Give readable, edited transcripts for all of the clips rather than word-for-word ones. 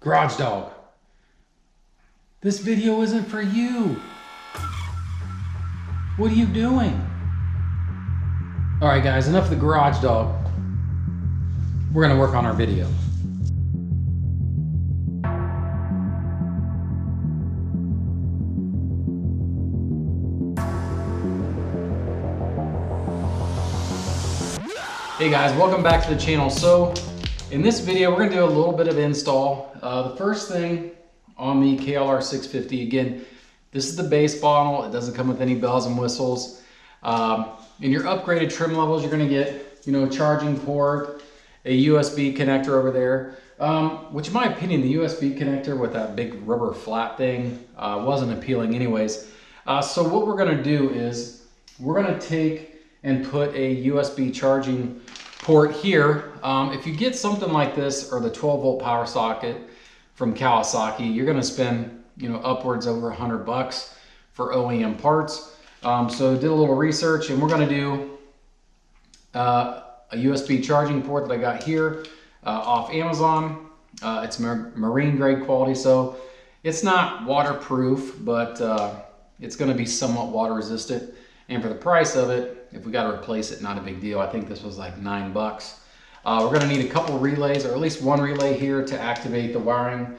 Garage dog, this video isn't for you. What are you doing? All right, guys, enough of the garage dog. We're gonna work on our video. Hey guys, welcome back to the channel. So in this video, we're gonna do a little bit of install. The first thing on the KLR 650, again, this is the base model. It doesn't come with any bells and whistles. In your upgraded trim levels, you're gonna get, charging port, a USB connector over there, which in my opinion, the USB connector with that big rubber flat thing wasn't appealing anyways. So what we're gonna do is we're gonna take and put a USB charging port here. If you get something like this or the 12-volt power socket from Kawasaki, you're gonna spend upwards over $100 for OEM parts. So did a little research, and we're gonna do a USB charging port that I got here off Amazon. It's marine grade quality, so it's not waterproof, but it's gonna be somewhat water resistant. And for the price of it, if we got to replace it, not a big deal. I think this was like $9. We're going to need a couple relays, or at least one relay here to activate the wiring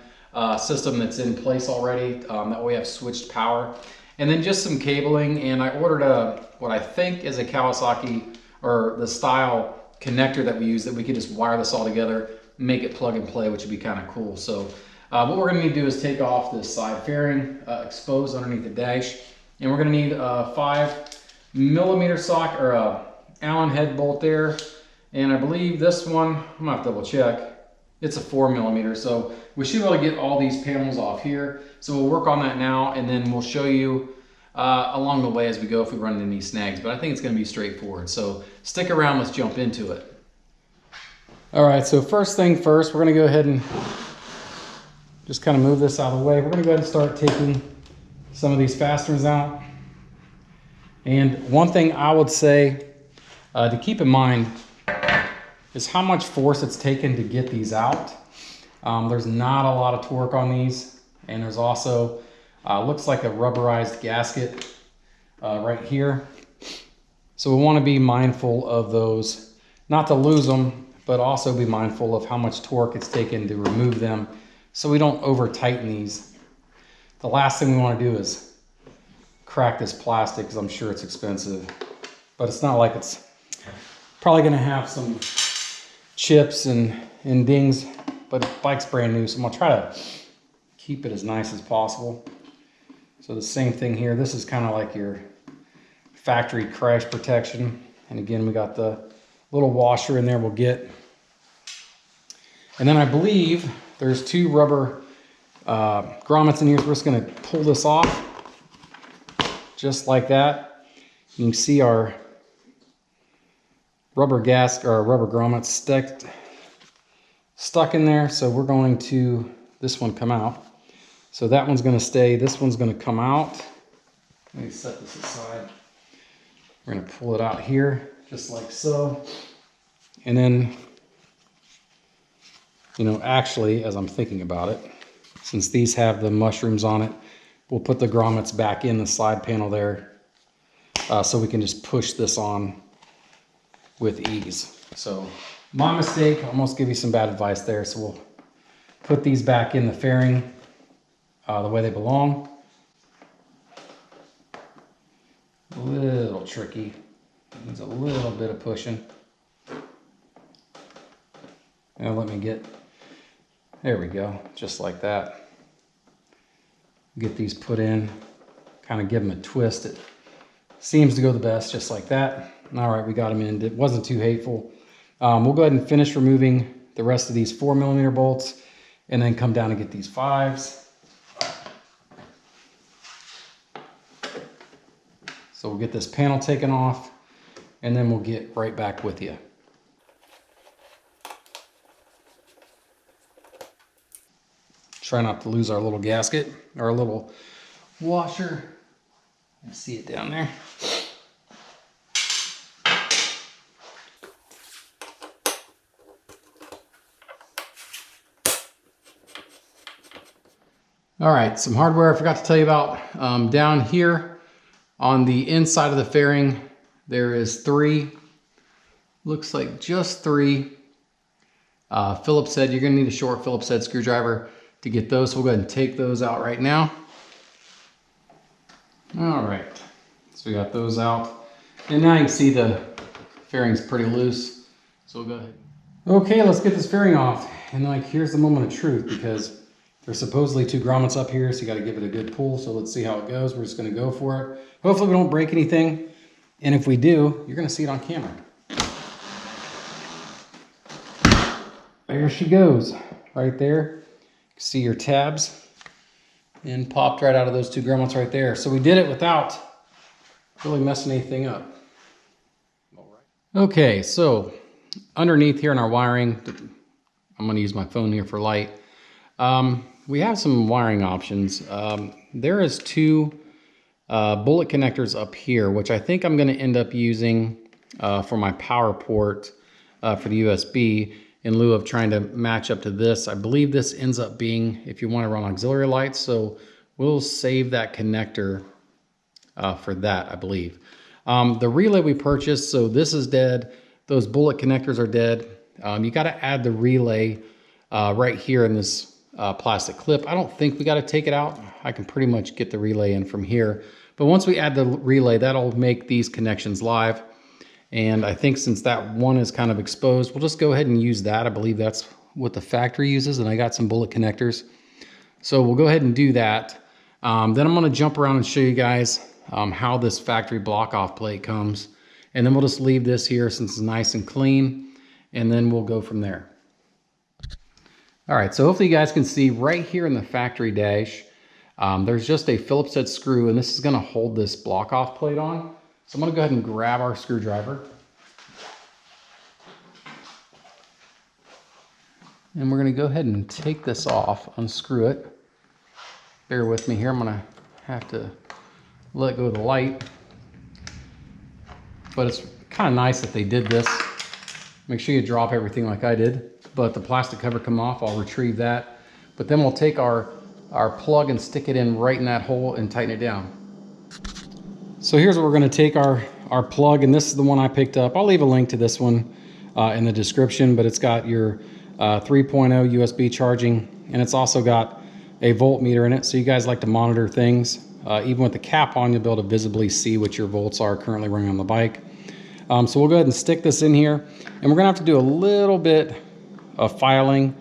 system that's in place already. That way we have switched power. And then just some cabling. And I ordered what I think is a Kawasaki, or the style connector that we use, that we could just wire this all together, make it plug and play, which would be kind of cool. So what we're going to need to do is take off this side fairing, exposed underneath the dash. And we're going to need a 5mm socket, or a Allen head bolt there. And I believe this one, I'm gonna have to double check, it's a 4mm. So we should be able to get all these panels off here. So we'll work on that now, and then we'll show you along the way as we go if we run into any snags. But I think it's gonna be straightforward. So stick around, let's jump into it. All right, so first thing first, we're gonna go ahead and just kind of move this out of the way. We're gonna go ahead and start taking some of these fasteners out. And one thing I would say to keep in mind is how much force it's taken to get these out. There's not a lot of torque on these, and there's also looks like a rubberized gasket right here. So we want to be mindful of those, not to lose them, but also be mindful of how much torque it's taken to remove them, so we don't over tighten these. The last thing we want to do is crack this plastic, because I'm sure it's expensive, but it's not like it's probably going to have some chips and dings, but the bike's brand new, so I'm going to try to keep it as nice as possible. So the same thing here, this is kind of like your factory crash protection, and again we got the little washer in there we'll get. And then I believe there's two rubber grommets in here, so we're just going to pull this off just like that. You can see our rubber grommets stuck in there, so we're going to, this one come out. So that one's going to stay, this one's going to come out. Let me set this aside. We're going to pull it out here just like so. And then, actually, as I'm thinking about it, since these have the mushrooms on it, we'll put the grommets back in the side panel there, so we can just push this on with ease. So my mistake, I almost give you some bad advice there. So we'll put these back in the fairing the way they belong. A little tricky, needs a little bit of pushing. Now let me get, there we go, just like that. Get these put in, kind of give them a twist. It seems to go the best, just like that. All right, we got them in. It wasn't too hateful. We'll go ahead and finish removing the rest of these 4mm bolts, and then come down and get these 5s. So we'll get this panel taken off, and then we'll get right back with you. Try not to lose our little gasket, our little washer. I see it down there. All right, some hardware I forgot to tell you about. Down here on the inside of the fairing, there is 3, looks like just 3 Phillips head. You're gonna need a short Phillips head screwdriver to get those. So we'll go ahead and take those out right now. All right, so we got those out. And now you can see the fairing's pretty loose. So we'll go ahead. Okay, let's get this fairing off. And like, here's the moment of truth, because there's supposedly 2 grommets up here, so you got to give it a good pull. So let's see how it goes. We're just going to go for it. Hopefully we don't break anything. And if we do, you're going to see it on camera. There she goes, right there. You can see your tabs, and popped right out of those 2 grommets right there. So we did it without really messing anything up. All right. Okay, so underneath here in our wiring, I'm going to use my phone here for light. We have some wiring options. There is 2 bullet connectors up here, which I think I'm going to end up using for my power port for the USB in lieu of trying to match up to this. I believe this ends up being if you want to run auxiliary lights, so we'll save that connector for that, I believe. The relay we purchased, so this is dead. Those bullet connectors are dead. You got to add the relay right here in this plastic clip. I don't think we got to take it out. I can pretty much get the relay in from here. But once we add the relay, that'll make these connections live. And I think since that one is kind of exposed, we'll just go ahead and use that. I believe that's what the factory uses, and I got some bullet connectors. So we'll go ahead and do that. Then I'm going to jump around and show you guys how this factory block off plate comes. And then we'll just leave this here since it's nice and clean, and then we'll go from there. All right, so hopefully you guys can see right here in the factory dash, there's just a Phillips head screw, and this is gonna hold this block off plate on. So I'm gonna go ahead and grab our screwdriver. And we're gonna go ahead and take this off, unscrew it. Bear with me here, I'm gonna have to let go of the light. But it's kind of nice that they did this. Make sure you drop everything like I did. But the plastic cover come off, I'll retrieve that. But then we'll take our plug and stick it in right in that hole and tighten it down. So here's where we're gonna take our plug, and this is the one I picked up. I'll leave a link to this one in the description, but it's got your 3.0 USB charging, and it's also got a voltmeter in it, so you guys like to monitor things. Even with the cap on, you'll be able to visibly see what your volts are currently running on the bike. So we'll go ahead and stick this in here, and we're gonna have to do a little bit of filing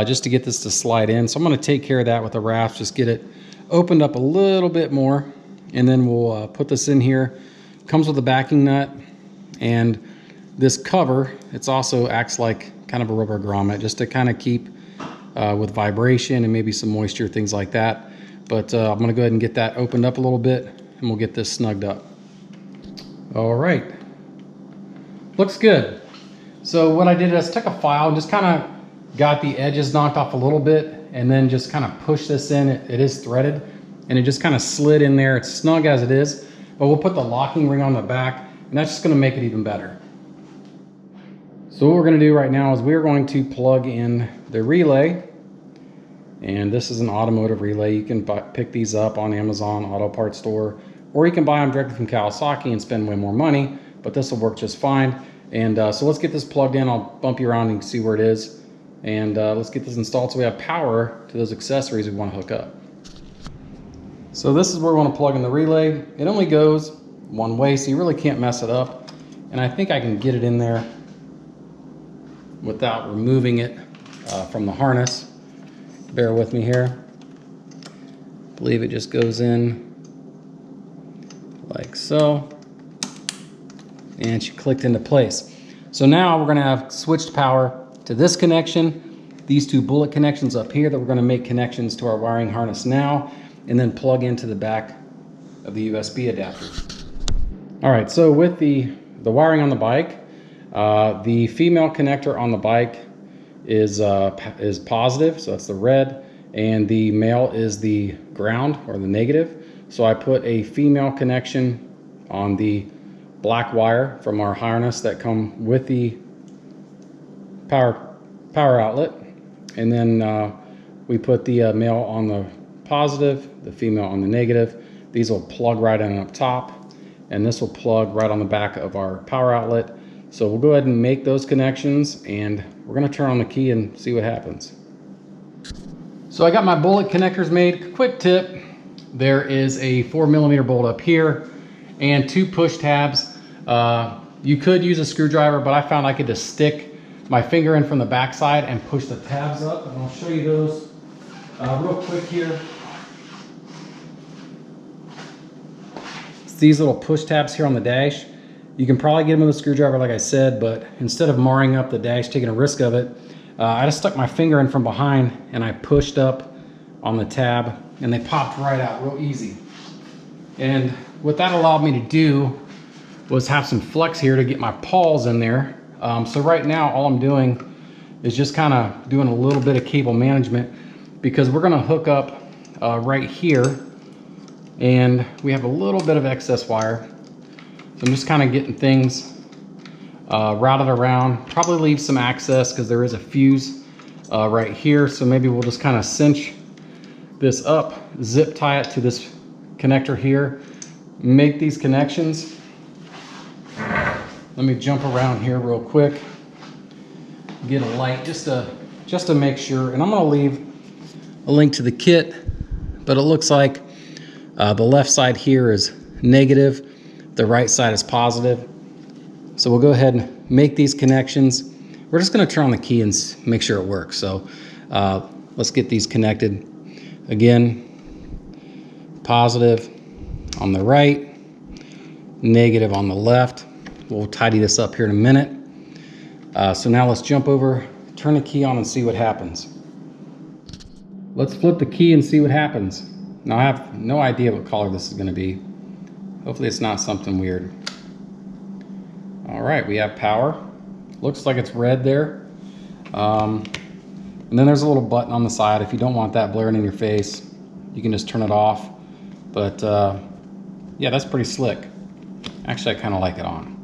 just to get this to slide in. So I'm gonna take care of that with the rasp, just get it opened up a little bit more, and then we'll put this in here. Comes with a backing nut, and this cover, it's also acts like kind of a rubber grommet just to kind of keep with vibration and maybe some moisture, things like that. But I'm gonna go ahead and get that opened up a little bit, and we'll get this snugged up. All right, looks good. So what I did is took a file and just kind of got the edges knocked off a little bit, and then just kind of pushed this in. It is threaded, and it just kind of slid in there. It's snug as it is, but we'll put the locking ring on the back, and that's just gonna make it even better. So what we're gonna do right now is we're going to plug in the relay. And this is an automotive relay. You can pick these up on Amazon, Auto Parts Store, or you can buy them directly from Kawasaki and spend way more money, but this will work just fine. And so let's get this plugged in. I'll bump you around and see where it is. And let's get this installed so we have power to those accessories we want to hook up. So this is where we want to plug in the relay. It only goes one way, so you really can't mess it up. And I think I can get it in there without removing it from the harness. Bear with me here. I believe it just goes in like so, and she clicked into place. So now we're gonna have switched power to this connection, these 2 bullet connections up here that we're gonna make connections to our wiring harness now, and then plug into the back of the USB adapter. All right, so with the wiring on the bike, the female connector on the bike is positive, so that's the red, and the male is the ground or the negative. So I put a female connection on the black wire from our harness that come with the power outlet, and then we put the male on the positive, the female on the negative. These will plug right in up top, and this will plug right on the back of our power outlet. So we'll go ahead and make those connections, and we're gonna turn on the key and see what happens. So I got my bullet connectors made. Quick tip, there is a 4mm bolt up here and 2 push tabs. You could use a screwdriver, but I found I could just stick my finger in from the back side and push the tabs up. And I'll show you those real quick here. It's these little push tabs here on the dash. You can probably get them with a screwdriver like I said, but instead of marring up the dash, taking a risk of it, I just stuck my finger in from behind and I pushed up on the tab and they popped right out real easy. And what that allowed me to do was have some flex here to get my pawls in there. So right now all I'm doing is just kind of doing a little bit of cable management, because we're gonna hook up right here and we have a little bit of excess wire. So I'm just kind of getting things routed around. Probably leave some access because there is a fuse right here. So maybe we'll just kind of cinch this up, zip tie it to this connector here, make these connections. Let me jump around here real quick, get a light just to make sure. And I'm gonna leave a link to the kit, but it looks like the left side here is negative, the right side is positive. So we'll go ahead and make these connections. We're just gonna turn on the key and make sure it works. So let's get these connected. Again, positive on the right, negative on the left. We'll tidy this up here in a minute. So now let's jump over, turn the key on and see what happens. Let's flip the key and see what happens. Now I have no idea what color this is gonna be. Hopefully it's not something weird. All right, we have power. Looks like it's red there. And then there's a little button on the side. If you don't want that blaring in your face, you can just turn it off. But yeah, that's pretty slick. Actually, I kind of like it on.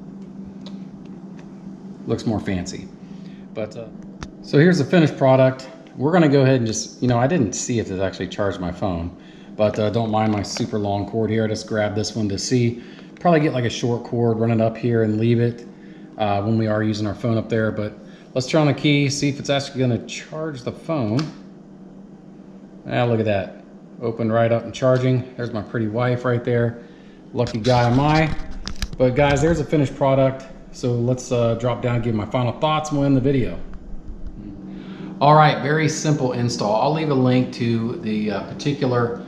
Looks more fancy. But so here's the finished product. We're gonna go ahead and just, I didn't see if it actually charged my phone, but don't mind my super long cord here. I just grabbed this one to see. Probably get like a short cord, run it up here and leave it when we are using our phone up there. But let's turn on the key, see if it's actually gonna charge the phone. Ah, look at that. Opened right up and charging. There's my pretty wife right there. Lucky guy am I. But guys, there's a finished product. So let's drop down and give my final thoughts and we'll end the video. All right, very simple install. I'll leave a link to the particular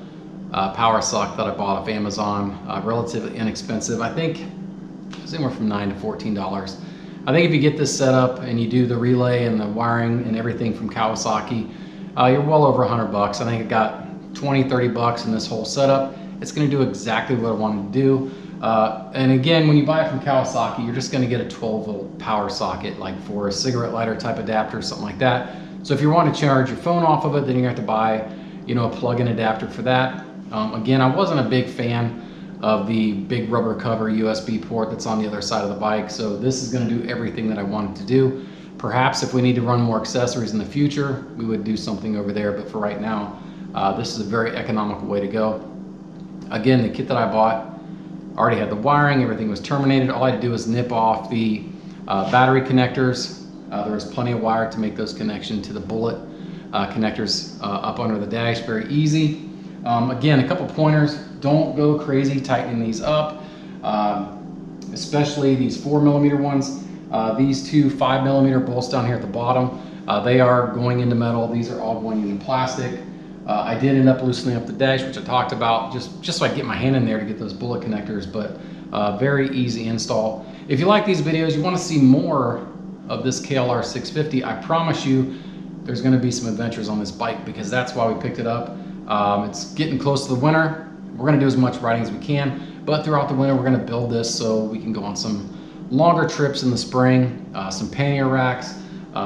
power sock that I bought off Amazon, relatively inexpensive. I think it was anywhere from $9 to $14. I think if you get this set up and you do the relay and the wiring and everything from Kawasaki, you're well over $100. I think it got 20, 30 bucks in this whole setup. It's gonna do exactly what I wanted to do. And again, when you buy it from Kawasaki, you're just gonna get a 12-volt power socket, like for a cigarette lighter type adapter, something like that. So if you want to charge your phone off of it, then you have to buy, a plug-in adapter for that. Again, I wasn't a big fan of the big rubber cover USB port that's on the other side of the bike. So this is gonna do everything that I wanted to do. Perhaps if we need to run more accessories in the future, we would do something over there. But for right now, this is a very economical way to go. Again, the kit that I bought already had the wiring, everything was terminated. All I had to do was nip off the battery connectors. There was plenty of wire to make those connections to the bullet connectors up under the dash, very easy. Again, a couple pointers, don't go crazy tightening these up, especially these 4mm ones. These two 5mm bolts down here at the bottom, they are going into metal. These are all going into plastic. I did end up loosening up the dash, which I talked about, just so I get my hand in there to get those bullet connectors, but very easy install. If you like these videos, you want to see more of this KLR 650, I promise you there's going to be some adventures on this bike, because that's why we picked it up. It's getting close to the winter. We're going to do as much riding as we can, but throughout the winter we're going to build this so we can go on some longer trips in the spring, some pannier racks,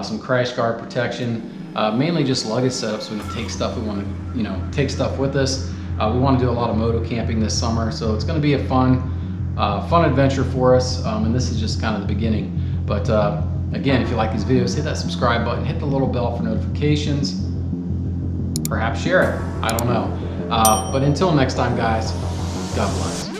some crash guard protection, mainly just luggage setup so we can take stuff we want to, take stuff with us. We want to do a lot of moto camping this summer, so it's going to be a fun adventure for us, and this is just kind of the beginning. But again, if you like these videos, hit that subscribe button, hit the little bell for notifications, perhaps share it, I don't know. But until next time, guys, God bless.